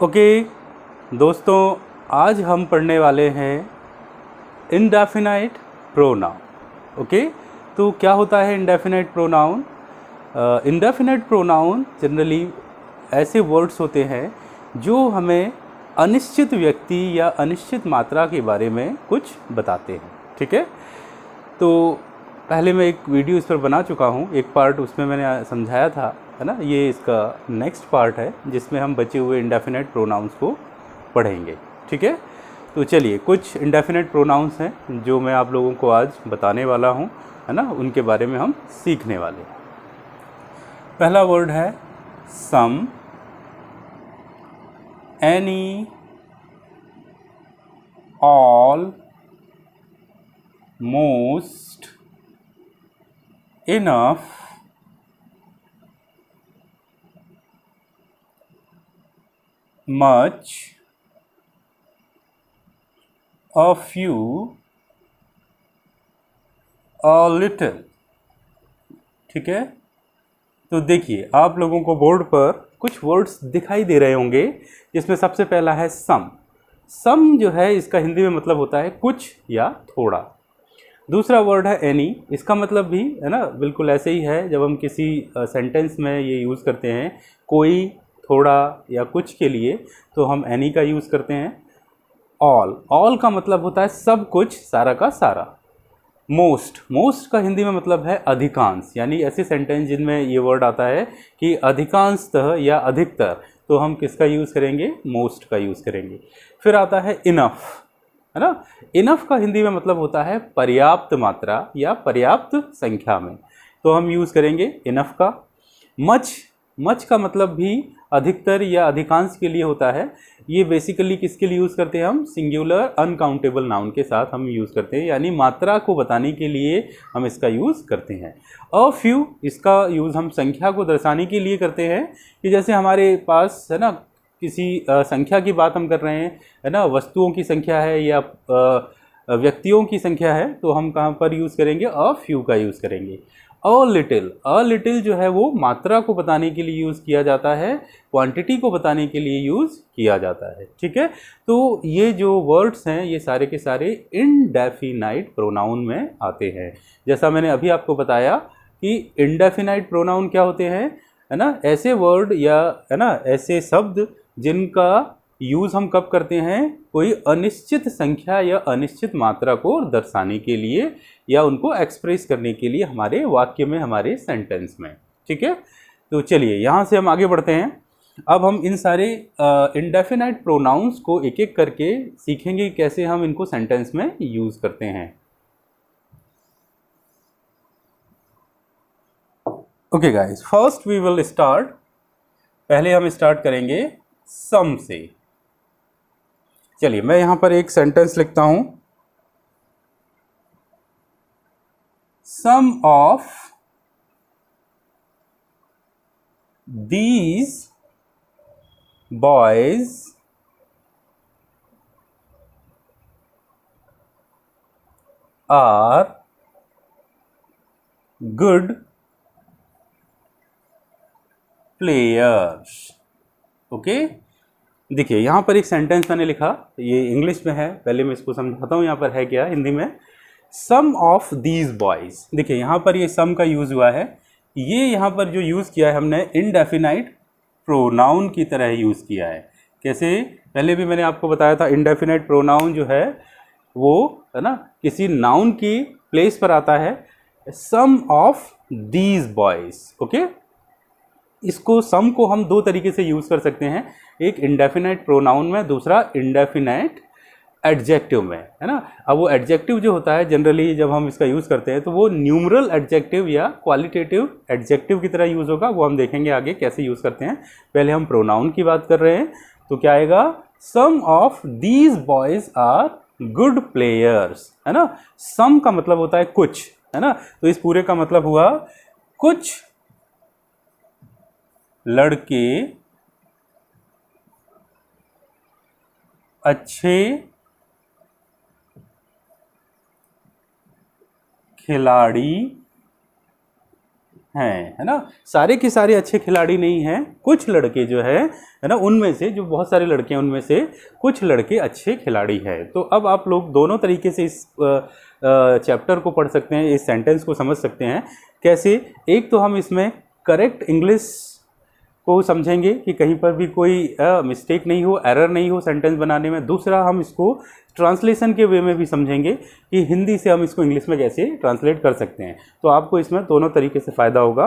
Okay दोस्तों, आज हम पढ़ने वाले हैं इंडेफिनाइट प्रोनाउन। ओके, तो क्या होता है indefinite pronoun? Indefinite pronoun generally ऐसे वर्ड्स होते हैं जो हमें अनिश्चित व्यक्ति या अनिश्चित मात्रा के बारे में कुछ बताते हैं। ठीक है, तो पहले मैं एक वीडियो इस पर बना चुका हूँ, एक पार्ट उसमें मैंने समझाया था, है ना। ये इसका नेक्स्ट पार्ट है जिसमें हम बचे हुए इंडेफिनाइट प्रोनाउंस को पढ़ेंगे। ठीक है, तो चलिए कुछ इंडेफिनाइट प्रोनाउंस हैं जो मैं आप लोगों को आज बताने वाला हूँ, है ना, उनके बारे में हम सीखने वाले हैं। पहला वर्ड है some, any, all, most, enough, much, a few, a little। ठीक है, तो देखिए आप लोगों को बोर्ड पर कुछ वर्ड्स दिखाई दे रहे होंगे, जिसमें सबसे पहला है सम। सम जो है इसका हिंदी में मतलब होता है कुछ या थोड़ा। दूसरा वर्ड है एनी, इसका मतलब भी है ना बिल्कुल ऐसे ही है। जब हम किसी सेंटेंस में ये यूज़ करते हैं कोई, थोड़ा या कुछ के लिए, तो हम एनी का यूज़ करते हैं। ऑल, ऑल का मतलब होता है सब कुछ, सारा का सारा। मोस्ट, मोस्ट का हिंदी में मतलब है अधिकांश, यानी ऐसे सेंटेंस जिनमें ये वर्ड आता है कि अधिकांशतः या अधिकतर, तो हम किसका यूज़ करेंगे? मोस्ट का यूज़ करेंगे। फिर आता है इनफ, है ना। इनफ का हिंदी में मतलब होता है पर्याप्त मात्रा या पर्याप्त संख्या में, तो हम यूज़ करेंगे इनफ का। मच, मच का मतलब भी अधिकतर या अधिकांश के लिए होता है। ये बेसिकली किसके लिए यूज़ करते हैं हम? सिंगुलर अनकाउंटेबल नाउन के साथ हम यूज़ करते हैं, यानी मात्रा को बताने के लिए हम इसका यूज़ करते हैं। अ फ्यू, इसका यूज़ हम संख्या को दर्शाने के लिए करते हैं, कि जैसे हमारे पास है ना किसी संख्या की बात हम कर रहे हैं, है ना, वस्तुओं की संख्या है या व्यक्तियों की संख्या है, तो हम कहाँ पर यूज़ करेंगे? अ फ्यू का यूज़ करेंगे। अ लिटिल, अ लिटिल जो है वो मात्रा को बताने के लिए यूज़ किया जाता है, क्वांटिटी को बताने के लिए यूज़ किया जाता है। ठीक है, तो ये जो वर्ड्स हैं ये सारे के सारे इंडेफिनाइट प्रोनाउन में आते हैं। जैसा मैंने अभी आपको बताया कि इंडेफिनाइट प्रोनाउन क्या होते हैं, है ना, ऐसे वर्ड या है ना ऐसे शब्द जिनका यूज़ हम कब करते हैं? कोई अनिश्चित संख्या या अनिश्चित मात्रा को दर्शाने के लिए या उनको एक्सप्रेस करने के लिए हमारे वाक्य में, हमारे सेंटेंस में। ठीक है, तो चलिए यहाँ से हम आगे बढ़ते हैं। अब हम इन सारे इंडेफिनाइट प्रोनाउंस को एक एक करके सीखेंगे कैसे हम इनको सेंटेंस में यूज़ करते हैं। Okay guys, first we will start, पहले हम स्टार्ट करेंगे सम से। चलिए मैं यहाँ पर एक सेंटेंस लिखता हूँ। Some of these boys are good players। Okay, देखिए यहाँ पर एक सेंटेंस मैंने लिखा, ये इंग्लिश में है, पहले मैं इसको समझाता हूँ यहाँ पर है क्या हिंदी में। सम ऑफ दीज बॉयज़, देखिए यहाँ पर ये सम का यूज़ हुआ है। ये यहाँ पर जो यूज़ किया है हमने इंडेफिनाइट प्रोनाउन की तरह यूज़ किया है। कैसे? पहले भी मैंने आपको बताया था, इंडेफिनाइट प्रोनाउन जो है वो है ना किसी नाउन की प्लेस पर आता है। Some of these boys, okay. इसको सम को हम दो तरीके से यूज़ कर सकते हैं, एक इंडेफिनाइट प्रोनाउन में, दूसरा इंडेफिनाइट एडजेक्टिव में, है ना। अब वो एडजेक्टिव जो होता है जनरली जब हम इसका यूज़ करते हैं तो वो न्यूमरल एडजेक्टिव या क्वालिटेटिव एडजेक्टिव की तरह यूज़ होगा, वो हम देखेंगे आगे कैसे यूज़ करते हैं। पहले हम प्रोनाउन की बात कर रहे हैं, तो क्या आएगा? Some of these boys are good players, है ना। सम का मतलब होता है कुछ, है ना, तो इस पूरे का मतलब हुआ कुछ लड़के अच्छे खिलाड़ी है ना। सारे के सारे अच्छे खिलाड़ी नहीं हैं, कुछ लड़के जो है ना, उनमें से जो बहुत सारे लड़के हैं उनमें से कुछ लड़के अच्छे खिलाड़ी हैं। तो अब आप लोग दोनों तरीके से इस चैप्टर को पढ़ सकते हैं, इस सेंटेंस को समझ सकते हैं। कैसे? एक तो हम इसमें करेक्ट इंग्लिश को समझेंगे कि कहीं पर भी कोई मिस्टेक नहीं हो, एरर नहीं हो सेंटेंस बनाने में। दूसरा, हम इसको ट्रांसलेशन के वे में भी समझेंगे कि हिंदी से हम इसको इंग्लिश में कैसे ट्रांसलेट कर सकते हैं। तो आपको इसमें दोनों तरीके से फ़ायदा होगा।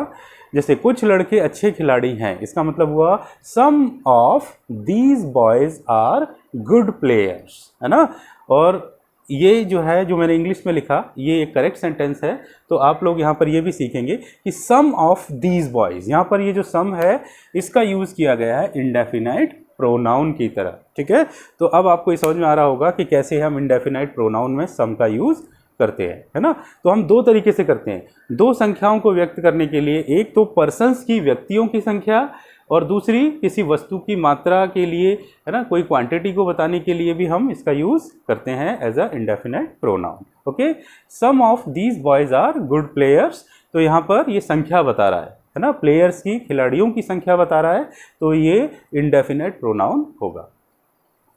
जैसे कुछ लड़के अच्छे खिलाड़ी हैं, इसका मतलब हुआ some of these boys are good players, है ना। और ये जो है, जो मैंने इंग्लिश में लिखा, ये एक करेक्ट सेंटेंस है। तो आप लोग यहाँ पर ये भी सीखेंगे कि सम ऑफ दीज बॉयज़, यहाँ पर ये जो सम है इसका यूज़ किया गया है इंडेफिनाइट प्रोनाउन की तरह, ठीक है। तो अब आपको ये समझ में आ रहा होगा कि कैसे हम इंडेफिनाइट प्रोनाउन में सम का यूज़ करते हैं, है ना। तो हम दो तरीके से करते हैं, दो संख्याओं को व्यक्त करने के लिए। एक तो पर्सन्स की, व्यक्तियों की संख्या, और दूसरी किसी वस्तु की मात्रा के लिए, है ना, कोई क्वांटिटी को बताने के लिए भी हम इसका यूज़ करते हैं as a indefinite pronoun. Okay, some of these boys are good players, तो यहाँ पर ये संख्या बता रहा है ना, प्लेयर्स की, खिलाड़ियों की संख्या बता रहा है, तो ये इंडेफिनाइट प्रोनाउन होगा।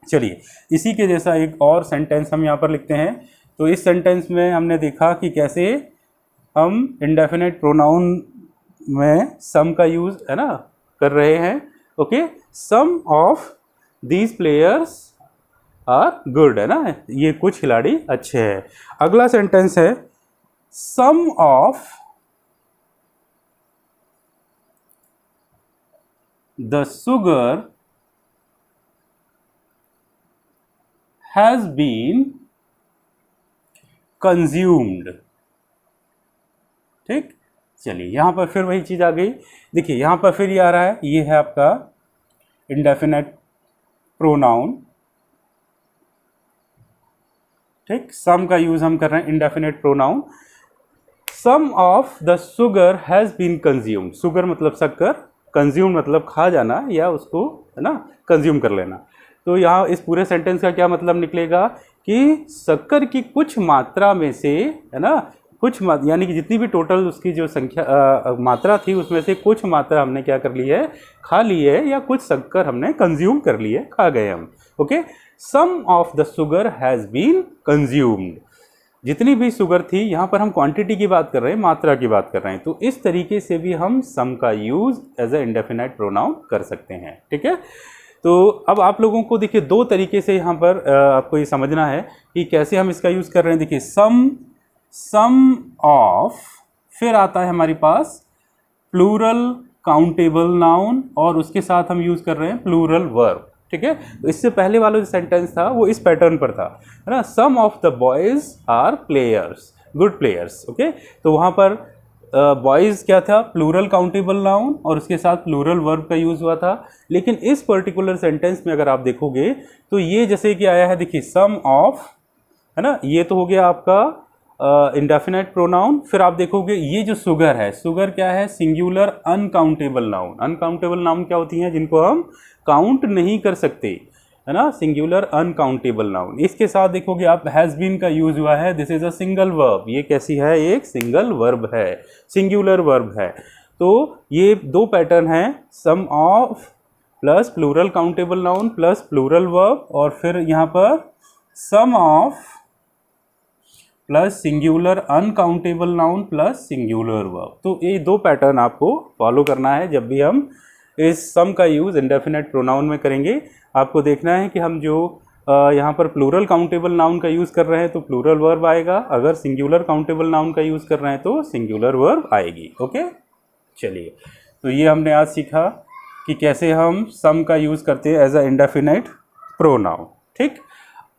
चलिए, इसी के जैसा एक और सेंटेंस हम यहाँ पर लिखते हैं। तो इस सेंटेंस में हमने देखा कि कैसे हम इंडेफिनाइट प्रोनाउन में सम का यूज़, है ना, कर रहे हैं। Okay, some of these players are good, है ना, ये कुछ खिलाड़ी अच्छे हैं। अगला सेंटेंस है some of the sugar has been consumed. ठीक, चलिए यहाँ पर फिर वही चीज़ आ गई। देखिए यहाँ पर फिर ये आ रहा है, ये है आपका इंडेफिनाइट प्रोनाउन। ठीक, सम का यूज़ हम कर रहे हैं, indefinite pronoun. Some of the sugar has been consumed, sugar मतलब शक्कर, कंज्यूम मतलब खा जाना या उसको, है ना, कंज्यूम कर लेना। तो यहाँ इस पूरे सेंटेंस का क्या मतलब निकलेगा कि शक्कर की कुछ मात्रा में से, है ना, कुछ यानी कि जितनी भी टोटल उसकी जो संख्या मात्रा थी उसमें से कुछ मात्रा हमने क्या कर ली है, खा ली है, या कुछ शक्कर हमने कंज्यूम कर ली है, खा गए हम। Okay, some of the sugar has been consumed, जितनी भी शुगर थी, यहाँ पर हम क्वांटिटी की बात कर रहे हैं, मात्रा की बात कर रहे हैं। तो इस तरीके से भी हम सम का use as a indefinite pronoun कर सकते हैं, ठीक है। तो अब आप लोगों को देखिए दो तरीके से यहाँ पर आपको ये समझना है कि कैसे हम इसका यूज़ कर रहे हैं। देखिए सम ऑफ, फिर आता है हमारे पास प्लूरल काउंटेबल नाउन, और उसके साथ हम यूज़ कर रहे हैं प्लूरल वर्ब, ठीक है। तो इससे पहले वाला जो सेंटेंस था वो इस पैटर्न पर था, है ना, some of the boys are players, good players. Okay, तो वहाँ पर बॉयज़ क्या था, प्लूरल काउंटेबल नाउन, और उसके साथ प्लूरल वर्ब का यूज़ हुआ था। लेकिन इस पर्टिकुलर सेंटेंस में अगर आप देखोगे तो ये जैसे कि आया है, देखिए सम ऑफ, है ना, ये तो हो गया आपका इंडेफिनाइट प्रोनाउन। फिर आप देखोगे ये जो शुगर है, शुगर क्या है, singular uncountable noun. Uncountable noun क्या होती हैं, जिनको हम काउंट नहीं कर सकते, है ना, सिंगुलर अनकाउंटेबल नाउन। इसके साथ देखोगे आप हैज़ बीन का यूज हुआ है, this is a single verb, ये कैसी है, एक सिंगल वर्ब है, सिंगुलर वर्ब है। तो ये दो पैटर्न हैं, some of plus plural countable noun plus plural verb, और फिर यहाँ पर some of plus singular uncountable noun plus singular verb. तो ये दो पैटर्न आपको फॉलो करना है जब भी हम इस सम का यूज़ इंडेफिनाइट प्रोनाउन में करेंगे। आपको देखना है कि हम जो यहाँ पर प्लूरल काउंटेबल नाउन का यूज़ कर रहे हैं तो प्लूरल वर्ब आएगा, अगर सिंगुलर काउंटेबल नाउन का यूज़ कर रहे हैं तो सिंगुलर वर्ब आएगी। ओके, चलिए, तो ये हमने आज सीखा कि कैसे हम सम का यूज़ करते हैं एज अ इंडेफिनाइट प्रोनाउन। ठीक,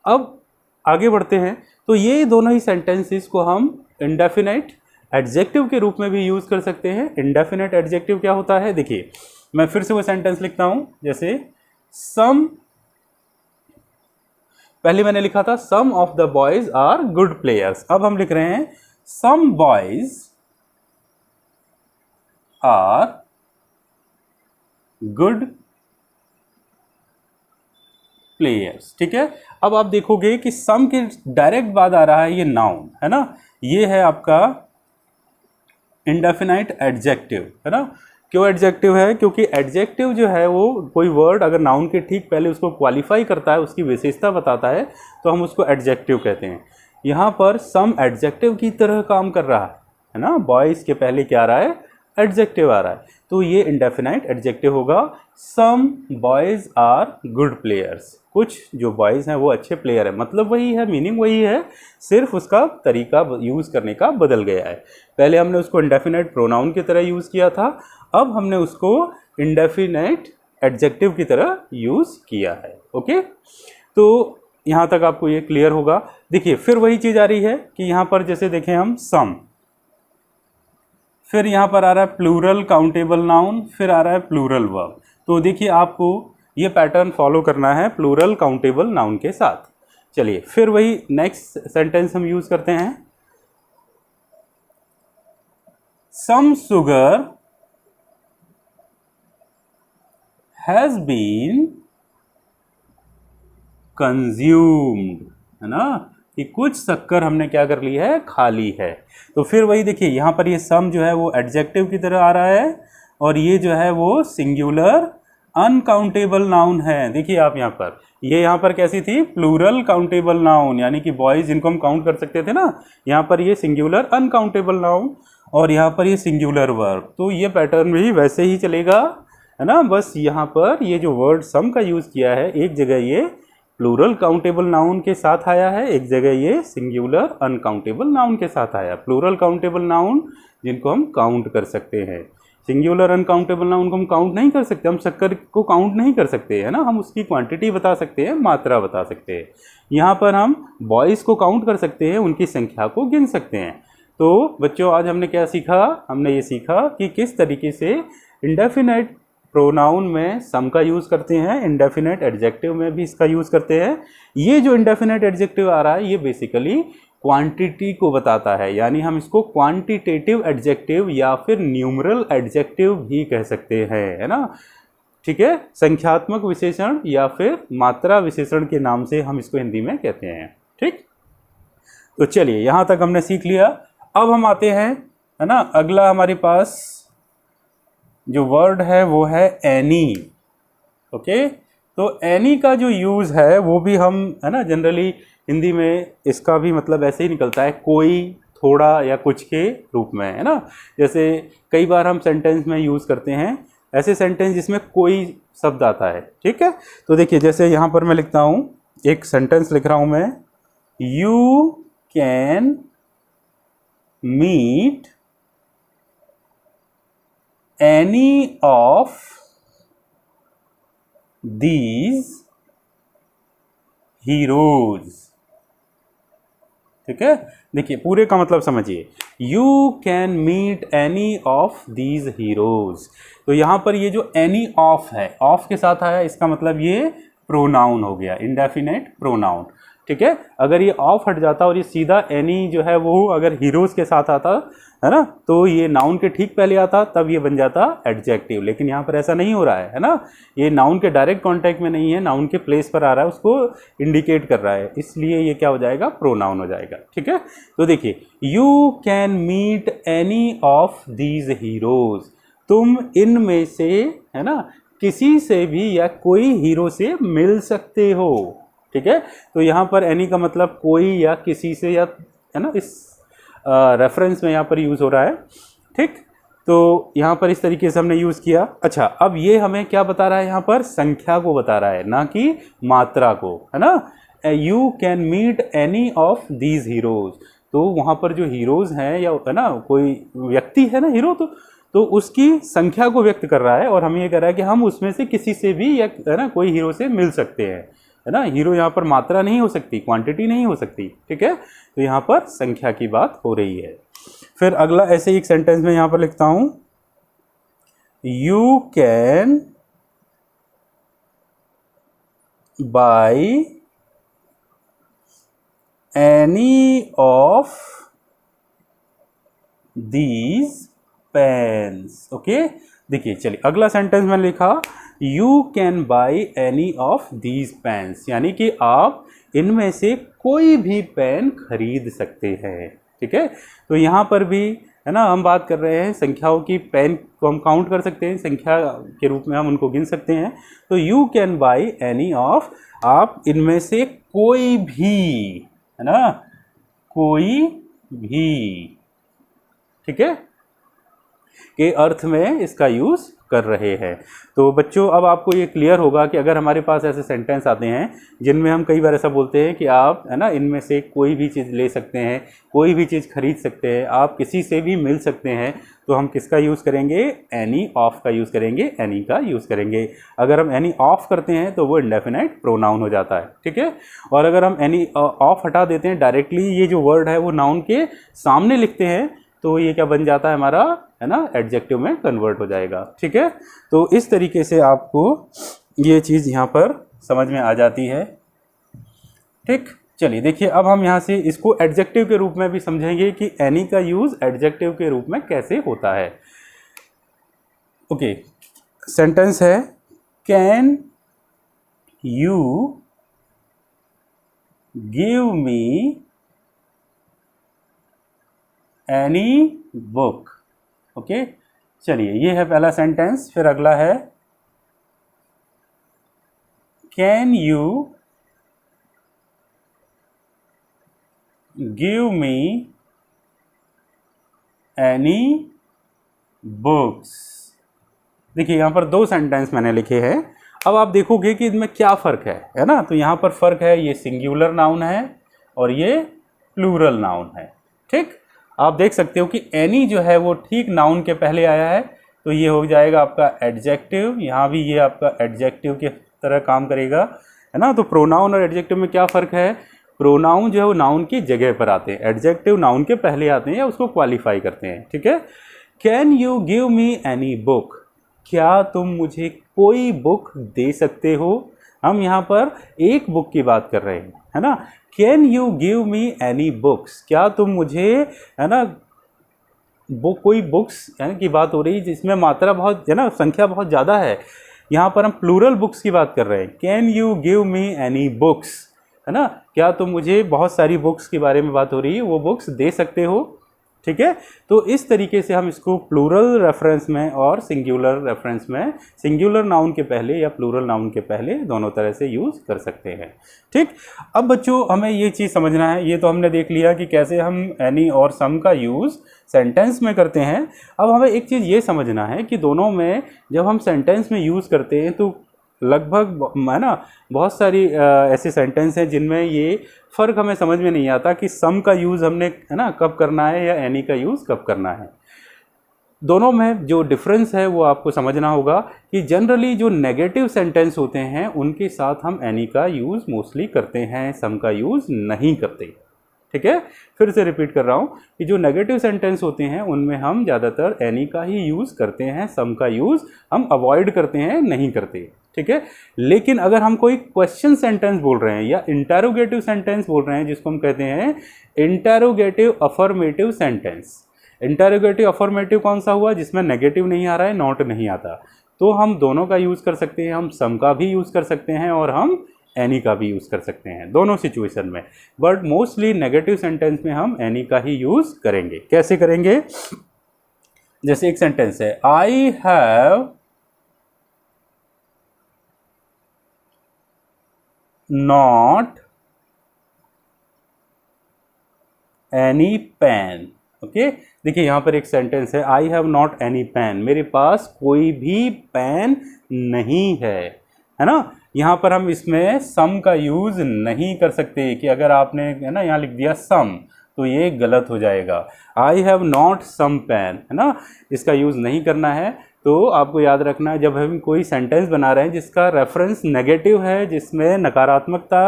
अब आगे बढ़ते हैं। तो ये दोनों ही सेंटेंसेस को हम इंडेफिनाइट एडजेक्टिव के रूप में भी यूज़ कर सकते हैं। इंडेफिनाइट एडजेक्टिव क्या होता है, देखिए मैं फिर से वो सेंटेंस लिखता हूँ। जैसे सम, पहले मैंने लिखा था some of the boys are good players, अब हम लिख रहे हैं some boys are good players. ठीक है, अब आप देखोगे कि सम के डायरेक्ट बाद आ रहा है ये नाउन, है ना, ये है आपका इंडेफिनाइट एडजेक्टिव, है ना। क्यों एडजेक्टिव है? क्योंकि एडजेक्टिव जो है वो कोई वर्ड अगर नाउन के ठीक पहले उसको क्वालिफाई करता है, उसकी विशेषता बताता है, तो हम उसको एडजेक्टिव कहते हैं। यहाँ पर सम एडजेक्टिव की तरह काम कर रहा है ना, बॉयज़ के पहले क्या आ रहा है? एडजेक्टिव आ रहा है, तो ये इंडेफिनाइट एडजेक्टिव होगा। सम बॉयज़ आर गुड प्लेयर्स, कुछ जो बॉयज़ हैं वो अच्छे प्लेयर हैं, मतलब वही है, मीनिंग वही है, सिर्फ उसका तरीका यूज़ करने का बदल गया है। पहले हमने उसको इंडेफिनाइट प्रोनाउन की तरह यूज़ किया था, अब हमने उसको इंडेफिनाइट एडजेक्टिव की तरह यूज़ किया है। ओके, तो यहाँ तक आपको ये क्लियर होगा। देखिए फिर वही चीज़ आ रही है कि यहाँ पर जैसे देखें हम सम, फिर यहाँ पर आ रहा है प्लूरल काउंटेबल नाउन, फिर आ रहा है प्लूरल वर्ब। तो देखिए आपको ये पैटर्न फॉलो करना है प्लूरल काउंटेबल नाउन के साथ। चलिए फिर वही नेक्स्ट सेंटेंस हम यूज़ करते हैं। Some sugar has been consumed, है ना, कि कुछ शक्कर हमने क्या कर ली है? खा ली है। तो फिर वही देखिए यहाँ पर ये सम जो है वो एडजेक्टिव की तरह आ रहा है, और ये जो है वो सिंगुलर अनकाउंटेबल नाउन है। देखिए आप यहाँ पर, ये यहाँ पर कैसी थी? प्लूरल काउंटेबल नाउन, यानी कि बॉयज़ जिनको हम काउंट कर सकते थे ना, यहाँ पर ये सिंगुलर अनकाउंटेबल नाउन, और यहाँ पर ये सिंगुलर वर्ब। तो ये पैटर्न भी वैसे ही चलेगा, है ना। बस यहाँ पर ये जो वर्ड सम का यूज़ किया है, एक जगह ये प्लूरल काउंटेबल नाउन के साथ आया है, एक जगह ये सिंगुलर अनकाउंटेबल नाउन के साथ आया। प्लूरल काउंटेबल नाउन जिनको हम काउंट कर सकते हैं, सिंगुलर अनकाउंटेबल नाउन को हम काउंट नहीं कर सकते, हम शक्कर को काउंट नहीं कर सकते, है ना, हम उसकी क्वांटिटी बता सकते हैं, मात्रा बता सकते हैं। यहाँ पर हम बॉयज़ को काउंट कर सकते हैं, उनकी संख्या को गिन सकते हैं। तो बच्चों आज हमने क्या सीखा? हमने ये सीखा कि किस तरीके से इंडेफिनाइट प्रोनाउन में सम का यूज़ करते हैं, इंडेफिनाइट एडजेक्टिव में भी इसका यूज़ करते हैं। ये जो इंडेफिनाइट एडजेक्टिव आ रहा है ये बेसिकली क्वांटिटी को बताता है, यानी हम इसको क्वांटिटेटिव एडजेक्टिव या फिर न्यूमरल एडजेक्टिव भी कह सकते हैं, है ना। ठीक है, संख्यात्मक विशेषण या फिर मात्रा विशेषण के नाम से हम इसको हिंदी में कहते हैं। ठीक, तो चलिए यहाँ तक हमने सीख लिया। अब हम आते हैं, है ना, अगला हमारे पास जो वर्ड है वो है एनी। ओके, तो एनी का जो यूज़ है वो भी हम, है ना, जनरली हिंदी में इसका भी मतलब ऐसे ही निकलता है, कोई, थोड़ा या कुछ के रूप में, है ना। जैसे कई बार हम सेंटेंस में यूज़ करते हैं ऐसे सेंटेंस जिसमें कोई शब्द आता है। ठीक है, तो देखिए जैसे यहाँ पर मैं लिखता हूँ, एक सेंटेंस लिख रहा हूँ मैं, you can meet any of these heroes। ठीक है, देखिए पूरे का मतलब समझिए, you can meet any of these heroes. तो यहाँ पर ये जो एनी ऑफ है, ऑफ के साथ आया, इसका मतलब ये प्रोनाउन हो गया, इंडेफिनेट प्रोनाउन। ठीक है, अगर ये ऑफ हट जाता और ये सीधा एनी जो है वो अगर हीरोज के साथ आता, है ना, तो ये नाउन के ठीक पहले आता, तब ये बन जाता एडजेक्टिव। लेकिन यहाँ पर ऐसा नहीं हो रहा है ना, ये नाउन के डायरेक्ट कांटेक्ट में नहीं है, नाउन के प्लेस पर आ रहा है, उसको इंडिकेट कर रहा है, इसलिए ये क्या हो जाएगा? प्रोनाउन हो जाएगा। ठीक है, तो देखिए, you can meet any of these heroes, तुम इनमें से, है ना, किसी से भी या कोई हीरो से मिल सकते हो। ठीक है, तो यहाँ पर एनी का मतलब कोई या किसी से, या, है ना, इस रेफरेंस में यहाँ पर यूज़ हो रहा है। ठीक, तो यहाँ पर इस तरीके से हमने यूज़ किया। अच्छा, अब ये हमें क्या बता रहा है? यहाँ पर संख्या को बता रहा है, ना कि मात्रा को, है ना। You can meet any of these heroes, तो वहाँ पर जो हीरोज हैं, या, है ना, कोई व्यक्ति है ना हीरो, तो उसकी संख्या को व्यक्त कर रहा है, और हमें ये कह रहा है कि हम उसमें से किसी से भी, या, है ना, कोई हीरो से मिल सकते हैं, है ना। हीरो यहाँ पर मात्रा नहीं हो सकती, क्वांटिटी नहीं हो सकती। ठीक है, तो यहाँ पर संख्या की बात हो रही है। फिर अगला ऐसे ही एक सेंटेंस में यहाँ पर लिखता हूँ, you can buy any of these pens. Okay, देखिए चलिए अगला सेंटेंस में लिखा, you can buy any of these pens, यानी कि आप इनमें से कोई भी पेन खरीद सकते हैं। ठीक है, तो यहाँ पर भी है ना, हम बात कर रहे हैं संख्याओं की, पेन को हम काउंट कर सकते हैं, संख्या के रूप में हम उनको गिन सकते हैं। तो you can buy any of, आप इनमें से कोई भी, है ना, कोई भी, ठीक है, के अर्थ में इसका यूज कर रहे हैं। तो बच्चों अब आपको ये क्लियर होगा कि अगर हमारे पास ऐसे सेंटेंस आते हैं जिनमें हम कई बार ऐसा बोलते हैं कि आप, है ना, इनमें से कोई भी चीज़ ले सकते हैं, कोई भी चीज़ खरीद सकते हैं, आप किसी से भी मिल सकते हैं, तो हम किसका यूज़ करेंगे? एनी ऑफ का यूज़ करेंगे, एनी का यूज़ करेंगे। अगर हम एनी ऑफ करते हैं तो वो इंडेफिनाइट प्रोनाउन हो जाता है, ठीक है। और अगर हम एनी ऑफ हटा देते हैं, डायरेक्टली ये जो वर्ड है वो नाउन के सामने लिखते हैं, तो ये क्या बन जाता है हमारा, है ना, एडजेक्टिव में कन्वर्ट हो जाएगा, ठीक है। तो इस तरीके से आपको ये चीज़ यहाँ पर समझ में आ जाती है, ठीक। चलिए देखिए, अब हम यहाँ से इसको एडजेक्टिव के रूप में भी समझेंगे कि एनी का यूज़ एडजेक्टिव के रूप में कैसे होता है। ओके, सेंटेंस है, can you give me any book. Okay, चलिए ये है पहला सेंटेंस। फिर अगला है, can you give me any books. देखिए यहाँ पर दो सेंटेंस मैंने लिखे हैं। अब आप देखोगे कि इनमें क्या फ़र्क है ना। तो यहाँ पर फ़र्क है, ये सिंगुलर नाउन है और ये प्लूरल नाउन है, ठीक। आप देख सकते हो कि एनी जो है वो ठीक नाउन के पहले आया है, तो ये हो जाएगा आपका एडजेक्टिव। यहाँ भी ये आपका एडजेक्टिव की तरह काम करेगा, है ना। तो प्रोनाउन और एडजेक्टिव में क्या फ़र्क है? प्रोनाउन जो है वो नाउन की जगह पर आते हैं, एडजेक्टिव नाउन के पहले आते हैं या उसको क्वालिफाई करते हैं, ठीक है। Can you give me any book, क्या तुम मुझे कोई बुक दे सकते हो। हम यहाँ पर एक बुक की बात कर रहे हैं, है ना। Can you give me any books, क्या तुम मुझे, है ना, कोई बुक्स की बात हो रही है जिसमें मात्रा बहुत, है ना, संख्या बहुत ज़्यादा है। यहाँ पर हम प्लूरल बुक्स की बात कर रहे हैं। Can you give me any books, है ना, क्या तुम मुझे, बहुत सारी बुक्स के बारे में बात हो रही है, वो बुक्स दे सकते हो, ठीक है। तो इस तरीके से हम इसको प्लूरल रेफरेंस में और सिंगुलर रेफरेंस में, सिंगुलर नाउन के पहले या प्लूरल नाउन के पहले, दोनों तरह से यूज़ कर सकते हैं, ठीक। अब बच्चों हमें ये चीज़ समझना है, ये तो हमने देख लिया कि कैसे हम एनी और सम का यूज़ सेंटेंस में करते हैं। अब हमें एक चीज़ ये समझना है कि दोनों में जब हम सेंटेंस में यूज़ करते हैं तो लगभग, है ना, बहुत सारी ऐसे सेंटेंस हैं जिनमें ये फ़र्क हमें समझ में नहीं आता कि सम का यूज़ हमने, है ना, कब करना है या एनी का यूज़ कब करना है। दोनों में जो डिफरेंस है वो आपको समझना होगा कि जनरली जो नेगेटिव सेंटेंस होते हैं उनके साथ हम एनी का यूज़ मोस्टली करते हैं, सम का यूज़ नहीं करते, ठीक है। फिर से रिपीट कर रहा हूँ कि जो नेगेटिव सेंटेंस होते हैं उनमें हम ज़्यादातर एनी का ही यूज़ करते हैं, सम का यूज़ हम अवॉइड करते हैं, नहीं करते, ठीक है। लेकिन अगर हम कोई क्वेश्चन सेंटेंस बोल रहे हैं या इंटरोगेटिव सेंटेंस बोल रहे हैं, जिसको हम कहते हैं interrogative affirmative sentence. Interrogative affirmative कौन सा हुआ? जिसमें नेगेटिव नहीं आ रहा है, नॉट नहीं आता, तो हम दोनों का यूज़ कर सकते हैं। हम सम का भी यूज़ कर सकते हैं और हम एनी का भी यूज़ कर सकते हैं, दोनों सिचुएशन में। बट मोस्टली नेगेटिव सेंटेंस में हम एनी का ही यूज़ करेंगे। कैसे करेंगे? जैसे एक सेंटेंस है, I have not any pen. Okay, देखिए यहाँ पर एक सेंटेंस है, I have not any pen, मेरे पास कोई भी पेन नहीं है ना। यहाँ पर हम इसमें सम का यूज़ नहीं कर सकते कि अगर आपने, है ना, यहाँ लिख दिया सम तो ये गलत हो जाएगा। I have not some pen, है ना, इसका यूज़ नहीं करना है। तो आपको याद रखना है, जब हम कोई सेंटेंस बना रहे हैं जिसका रेफरेंस नेगेटिव है, जिसमें नकारात्मकता,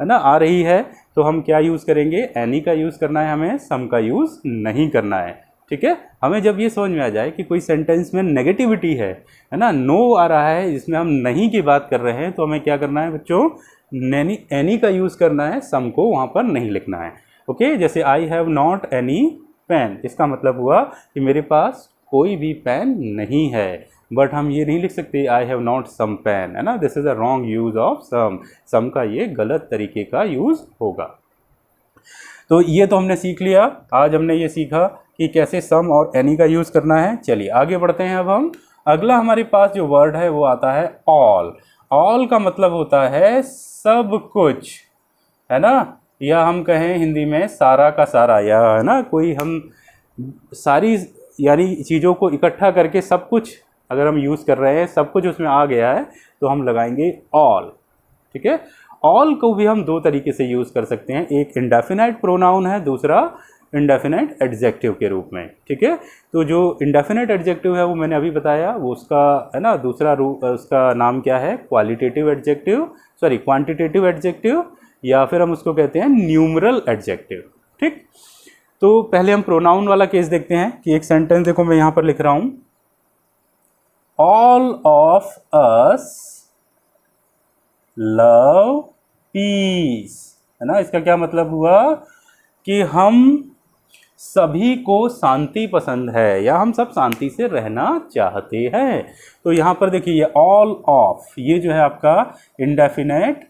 है ना, आ रही है, तो हम क्या यूज़ करेंगे? एनी का यूज़ करना है, हमें सम का यूज़ नहीं करना है, ठीक है। हमें जब ये समझ में आ जाए कि कोई सेंटेंस में नेगेटिविटी है ना, नो आ रहा है, जिसमें हम नहीं की बात कर रहे हैं, तो हमें क्या करना है बच्चों? एनी का यूज़ करना है, सम को वहाँ पर नहीं लिखना है। ओके, जैसे I have not any pen, इसका मतलब हुआ कि मेरे पास कोई भी पेन नहीं है। बट हम ये नहीं लिख सकते I have not some pen, है ना, this is a wrong use of some. Some का ये गलत तरीके का यूज़ होगा। तो ये तो हमने सीख लिया। आज हमने ये सीखा कि कैसे सम और एनी का यूज़ करना है। चलिए आगे बढ़ते हैं। अब हम अगला हमारे पास जो वर्ड है वो आता है ऑल। ऑल का मतलब होता है सब कुछ, है ना, या हम कहें हिंदी में सारा का सारा, या है ना कोई हम सारी यानी चीज़ों को इकट्ठा करके सब कुछ अगर हम यूज़ कर रहे हैं, सब कुछ उसमें आ गया है तो हम लगाएंगे ऑल। ठीक है, ऑल को भी हम दो तरीके से यूज़ कर सकते हैं, एक इंडेफिनाइट प्रोनाउन है, दूसरा इंडेफिनाइट एडजेक्टिव के रूप में। ठीक है, तो जो इंडेफिनाइट एडजेक्टिव है वो मैंने अभी बताया, वो उसका है ना दूसरा रूप, उसका नाम क्या है, qualitative adjective, sorry quantitative adjective, या फिर हम उसको कहते हैं न्यूमरल एडजेक्टिव। ठीक, तो पहले हम प्रोनाउन वाला केस देखते हैं कि एक सेंटेंस देखो मैं यहाँ पर लिख रहा हूँ, all of us love piece, है ना। इसका क्या मतलब हुआ कि हम सभी को शांति पसंद है या हम सब शांति से रहना चाहते हैं। तो यहाँ पर देखिए ऑल ऑफ, ये जो है आपका इंडेफिनेट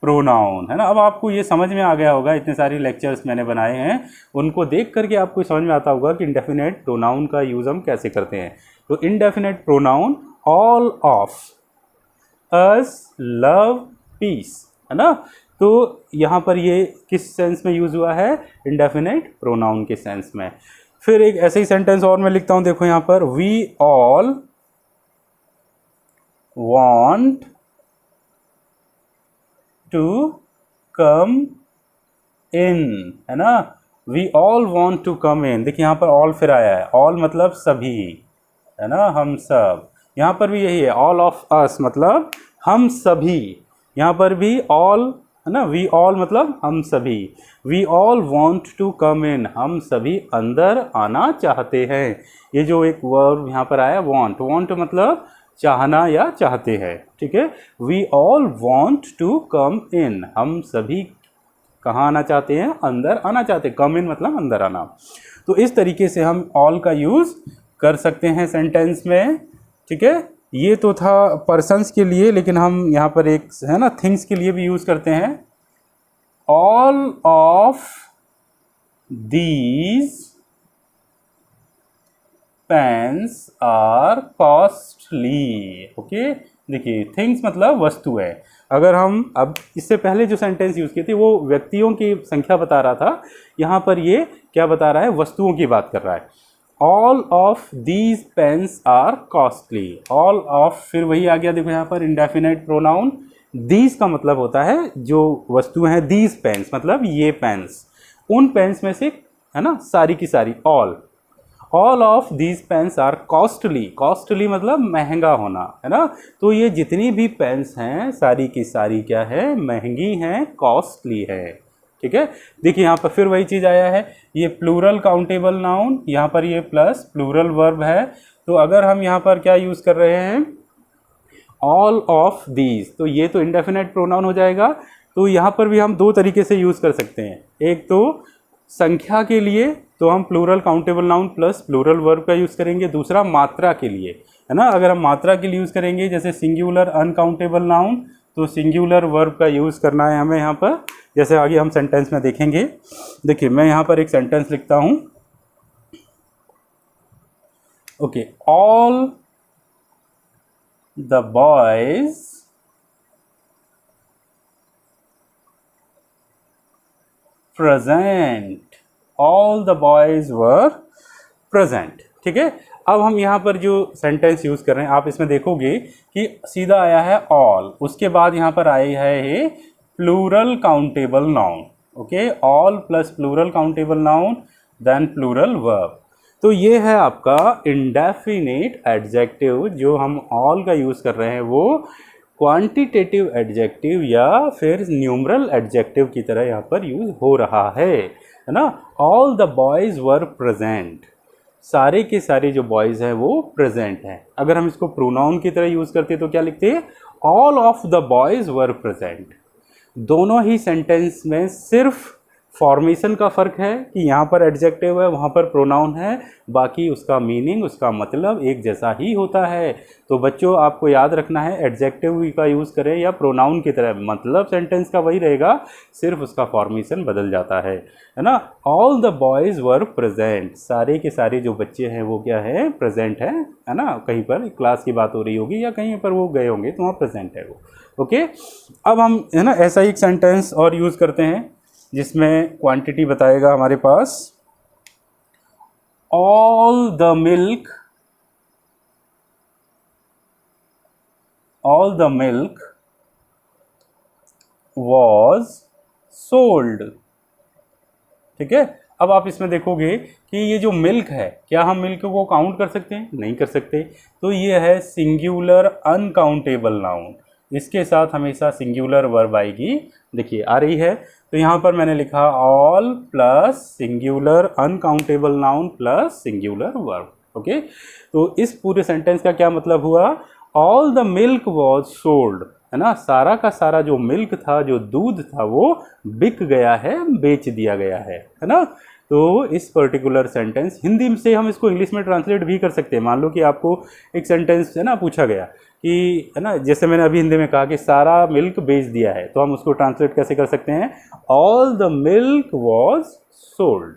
प्रोनाउन, है ना। अब आपको ये समझ में आ गया होगा, इतने सारे लेक्चर्स मैंने बनाए हैं उनको देख करके आपको समझ में आता होगा कि इंडेफिनेट प्रोनाउन का यूज़ हम कैसे करते हैं। तो indefinite pronoun all of us love piece, है ना। तो यहाँ पर ये किस सेंस में यूज़ हुआ है, इंडेफिनेट प्रोनाउन के सेंस में। फिर एक ऐसे ही सेंटेंस और मैं लिखता हूँ, देखो यहाँ पर, we all want to come in, है ना। We all want to come in, देखिए यहाँ पर ऑल फिर आया है, ऑल मतलब सभी, है ना, हम सब। यहाँ पर भी यही है, ऑल ऑफ अस मतलब हम सभी, यहाँ पर भी ऑल, है ना, वी ऑल मतलब हम सभी, we all want to come in, हम सभी अंदर आना चाहते हैं। ये जो एक वर्ब यहाँ पर आया वांट, वांट मतलब चाहना या चाहते हैं। ठीक है, we all want to come in, हम सभी कहाँ आना चाहते हैं, अंदर आना चाहते हैं, कम इन मतलब अंदर आना। तो इस तरीके से हम ऑल का यूज़ कर सकते हैं सेंटेंस में। ठीक है, ये तो था पर्सन्स के लिए, लेकिन हम यहाँ पर एक है ना थिंग्स के लिए भी यूज़ करते हैं। All of these pens are costly. Okay, देखिए थिंग्स मतलब वस्तु है। अगर हम अब इससे पहले जो सेंटेंस यूज़ किए थे वो व्यक्तियों की संख्या बता रहा था, यहाँ पर ये क्या बता रहा है, वस्तुओं की बात कर रहा है। All of these pens are costly, all of फिर वही आ गया, देखो यहाँ पर इंडेफिनेट प्रोनाउन। दीज का मतलब होता है जो वस्तु हैं, दीज पेन्स मतलब ये पेन्स, उन पेन्स में से, है ना, सारी की सारी, all of these pens are costly, costly मतलब महंगा होना, है ना। तो ये जितनी भी पेन्स हैं सारी की सारी क्या है, महंगी हैं, कॉस्टली है। ठीक है, देखिए यहाँ पर फिर वही चीज़ आया है, ये प्लूरल काउंटेबल नाउन, यहाँ पर ये प्लस प्लूरल वर्ब है। तो अगर हम यहाँ पर क्या यूज़ कर रहे हैं, ऑल ऑफ दीज, तो ये तो इंडेफिनेट प्रोनाउन हो जाएगा। तो यहाँ पर भी हम दो तरीके से यूज़ कर सकते हैं, एक तो संख्या के लिए तो हम plural countable noun plus plural verb का यूज़ करेंगे, दूसरा मात्रा के लिए, है ना। अगर हम मात्रा के लिए यूज़ करेंगे जैसे सिंगुलर अनकाउंटेबल नाउन, तो सिंगुलर वर्ब का यूज़ करना है हमें यहाँ पर, जैसे आगे हम सेंटेंस में देखेंगे। देखिए मैं यहाँ पर एक सेंटेंस लिखता हूँ, okay, all the boys present, all the boys were present. ठीक है, अब हम यहाँ पर जो सेंटेंस यूज़ कर रहे हैं, आप इसमें देखोगे कि सीधा आया है ऑल, उसके बाद यहाँ पर आई है plural countable noun. Okay, all plus plural countable noun then plural verb. तो ये है आपका इंडेफिनेट एडजेक्टिव, जो हम ऑल का यूज़ कर रहे हैं वो क्वांटिटेटिव एडजेक्टिव या फिर न्यूमरल एडजेक्टिव की तरह यहाँ पर यूज़ हो रहा है ना। All the boys were present, सारे के सारे जो बॉयज़ हैं वो प्रेजेंट हैं। अगर हम इसको प्रोनाउन की तरह यूज़ करते तो क्या लिखते हैं, all of the boys were present. दोनों ही सेंटेंस में सिर्फ फॉर्मेशन का फ़र्क है कि यहाँ पर एडजेक्टिव है, वहाँ पर प्रोनाउन है, बाकी उसका मीनिंग, उसका मतलब एक जैसा ही होता है। तो बच्चों आपको याद रखना है, एडजेक्टिव का यूज़ करें या प्रोनाउन की तरह, मतलब सेंटेंस का वही रहेगा, सिर्फ उसका फॉर्मेशन बदल जाता है ना। All the boys were present, सारे के सारे जो बच्चे हैं वो क्या है, प्रेजेंट है ना। कहीं पर क्लास की बात हो रही होगी या कहीं पर वो गए होंगे तो वहाँ प्रेजेंट है वो। ओके, अब हम है ना ऐसा एक सेंटेंस और यूज़ करते हैं जिसमें क्वांटिटी बताएगा हमारे पास। All the milk was sold. ठीक है, अब आप इसमें देखोगे कि ये जो मिल्क है, क्या हम मिल्क को काउंट कर सकते हैं? नहीं कर सकते। तो ये है सिंगुलर अनकाउंटेबल नाउन, इसके साथ हमेशा सिंगुलर वर्ब आएगी। देखिए आ रही है, तो यहाँ पर मैंने लिखा all plus singular uncountable noun plus singular verb. Okay, तो इस पूरे सेंटेंस का क्या मतलब हुआ, all the milk was sold, है ना, सारा का सारा जो मिल्क था, जो दूध था, वो बिक गया है, बेच दिया गया है ना। तो इस पर्टिकुलर सेंटेंस, हिंदी से हम इसको इंग्लिश में ट्रांसलेट भी कर सकते हैं। मान लो कि आपको एक सेंटेंस है ना पूछा गया कि है ना, जैसे मैंने अभी हिंदी में कहा कि सारा मिल्क बेच दिया है, तो हम उसको ट्रांसलेट कैसे कर सकते हैं, all the milk was sold.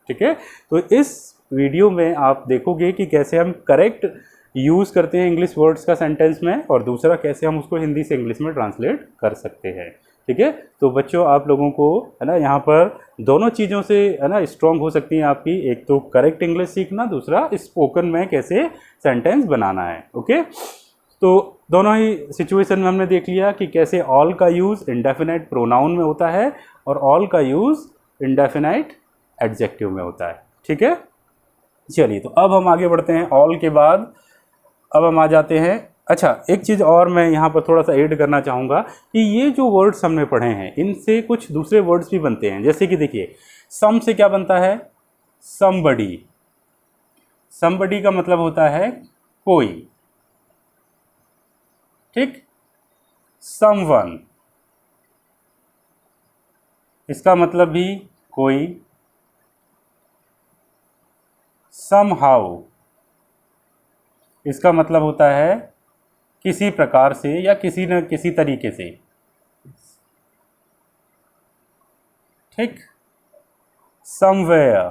ठीक है, तो इस वीडियो में आप देखोगे कि कैसे हम करेक्ट यूज़ करते हैं इंग्लिश वर्ड्स का सेंटेंस में, और दूसरा कैसे हम उसको हिंदी से इंग्लिश में ट्रांसलेट कर सकते हैं। ठीक है, तो बच्चों आप लोगों को है ना यहाँ पर दोनों चीज़ों से है ना स्ट्रॉन्ग हो सकती हैं आपकी, एक तो करेक्ट इंग्लिश सीखना, दूसरा स्पोकन में कैसे सेंटेंस बनाना है। ओके, तो दोनों ही सिचुएशन में हमने देख लिया कि कैसे ऑल का यूज़ इंडेफिनाइट प्रोनाउन में होता है और ऑल का यूज़ इंडेफिनाइट एडजेक्टिव में होता है। ठीक है, चलिए तो अब हम आगे बढ़ते हैं। ऑल के बाद अब हम आ जाते हैं, अच्छा एक चीज़ और मैं यहाँ पर थोड़ा सा ऐड करना चाहूँगा कि ये जो वर्ड्स हमने पढ़े हैं इनसे कुछ दूसरे वर्ड्स भी बनते हैं। जैसे कि देखिए, सम से क्या बनता है, समबडी। समबडी का मतलब होता है कोई। ठीक, समवन, इसका मतलब भी कोई। समहाउ, इसका मतलब होता है किसी प्रकार से या किसी न किसी तरीके से। ठीक, समवेयर,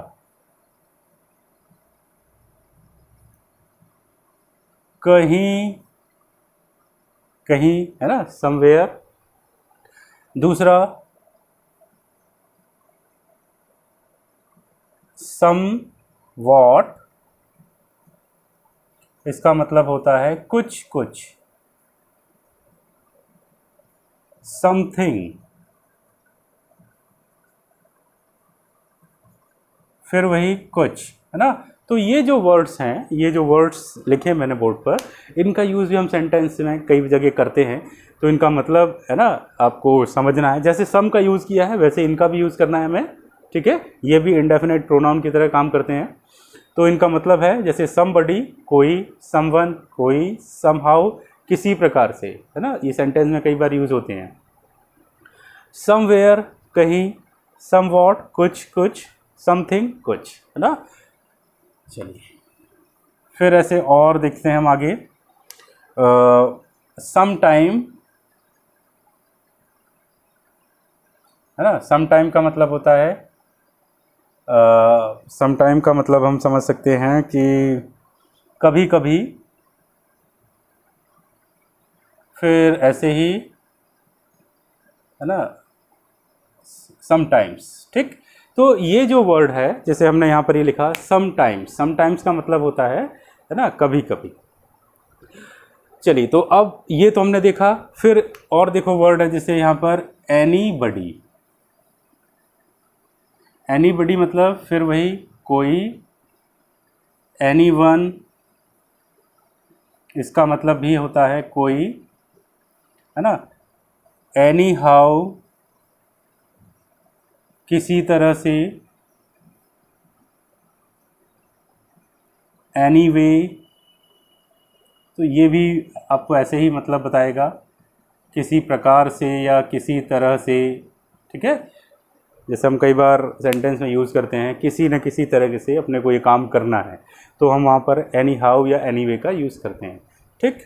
कहीं कहीं, है ना, समवेयर। दूसरा सम वॉट, इसका मतलब होता है कुछ कुछ। समथिंग, फिर वही कुछ, है ना। तो ये जो वर्ड्स हैं, ये जो वर्ड्स लिखे मैंने बोर्ड पर, इनका यूज़ भी हम सेंटेंस में कई जगह करते हैं। तो इनका मतलब है ना आपको समझना है, जैसे सम का यूज़ किया है वैसे इनका भी यूज़ करना है हमें। ठीक है, ये भी इंडेफिनाइट प्रोनाउन की तरह काम करते हैं। तो इनका मतलब है जैसे समबडी कोई, समवन कोई, समहाउ किसी प्रकार से, है ना, ये सेंटेंस में कई बार यूज़ होते हैं। समवेयर कहीं, समवॉट कुछ कुछ, समथिंग कुछ, है ना। चलिए फिर ऐसे और देखते हैं हम आगे। सम टाइम, है ना, सम टाइम का मतलब होता है, सम टाइम का मतलब हम समझ सकते हैं कि कभी कभी, फिर ऐसे ही, है ना, समटाइम्स। ठीक, तो ये जो वर्ड है, जैसे हमने यहाँ पर ये लिखा समटाइम्स, समटाइम्स का मतलब होता है ना कभी कभी। चलिए तो अब ये तो हमने देखा, फिर और देखो वर्ड है जैसे यहाँ पर एनीबडी। एनीबडी मतलब फिर वही कोई, एनीवन, इसका मतलब भी होता है कोई, है ना। एनी हाउ, किसी तरह से। एनीवे, तो ये भी आपको ऐसे ही मतलब बताएगा, किसी प्रकार से या किसी तरह से। ठीक है, जैसे हम कई बार सेंटेंस में यूज़ करते हैं किसी न किसी तरह से अपने को ये काम करना है, तो हम वहाँ पर एनी हाउ या एनी वे का यूज़ करते हैं। ठीक,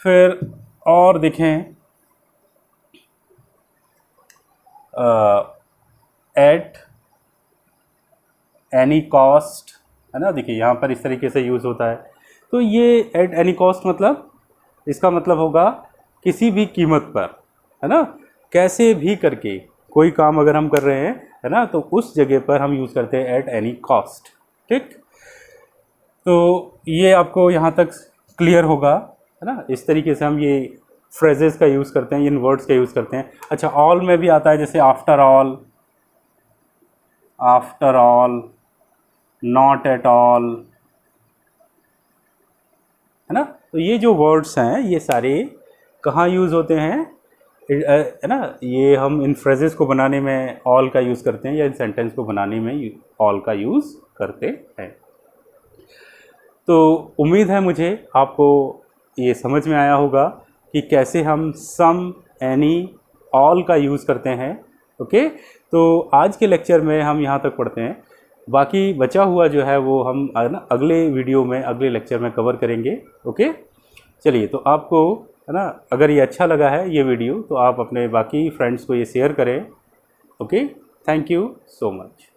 फिर और देखें एट एनी कॉस्ट, है ना। देखिए यहाँ पर इस तरीके से यूज़ होता है। तो ये एट एनी कॉस्ट मतलब इसका मतलब होगा किसी भी कीमत पर, है ना, कैसे भी करके कोई काम अगर हम कर रहे हैं, है ना, तो उस जगह पर हम यूज़ करते हैं एट एनी कॉस्ट। ठीक, तो ये आपको यहाँ तक क्लियर होगा, है ना। इस तरीके से हम ये फ्रेजेस का यूज़ करते हैं, इन वर्ड्स का यूज़ करते हैं। अच्छा, ऑल में भी आता है, जैसे after all, after all, not at all, है ना। तो ये जो वर्ड्स हैं ये सारे कहाँ यूज़ होते हैं, है ना। ये हम इन फ्रेजेस को बनाने में ऑल का यूज़ करते हैं, या इन सेंटेंस को बनाने में ऑल का यूज़ करते हैं। तो उम्मीद है मुझे आपको ये समझ में आया होगा कि कैसे हम सम, एनी, ऑल का यूज़ करते हैं। ओके, तो आज के लेक्चर में हम यहाँ तक पढ़ते हैं। बाकी बचा हुआ जो है वो हम ना अगले वीडियो में, अगले लेक्चर में कवर करेंगे। ओके, चलिए, तो आपको, है ना, अगर ये अच्छा लगा है ये वीडियो, तो आप अपने बाकी फ्रेंड्स को ये शेयर करें। Okay, thank you so much.